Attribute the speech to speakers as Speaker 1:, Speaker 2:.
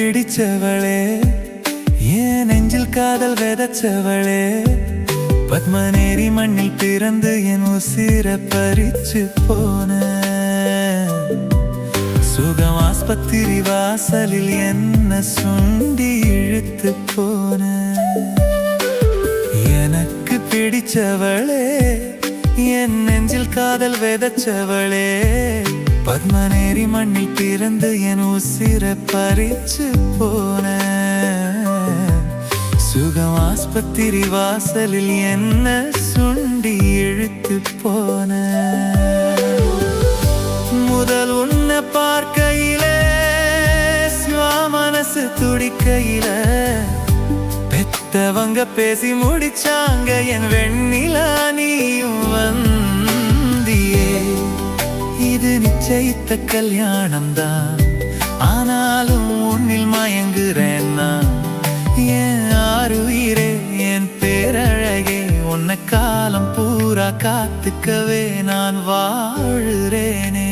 Speaker 1: பிடிச்சவளே, ஏன் நெஞ்சில் காதல் விதைச்சவளே, பத்மநேரி மண்ணில் பிறந்து என் உசிர பறிச்சு போன, சுகம் ஆஸ்பத்திரி வாசலில் என்ன சுண்டி இழுத்து போன, எனக்கு பிடிச்சவளே, என் நெஞ்சில் காதல் விதைச்சவளே, பத்மநேரி மண்ணில் பிறந்து என் உசிர பறிச்சு போன, சுகம் ஆஸ்பத்திரி வாசலில் என்ன சுண்டி இழுத்து போன. முதல் உன்னை பார்க்கையிலே சிவா மனசு துடிக்கையில, பெத்தவங்க பேசி முடிச்சாங்க என் வெண்ணிலா நீயும் வந்தியே. இது நிச்சயித்த கல்யாணம்தான், ஆனாலும் உன்னில் மயங்குறேன் நான். என் ஆருயிரே, என் பேரழகே, உன்னை காலம் பூரா காத்துக்கவே நான் வாழுறேனே.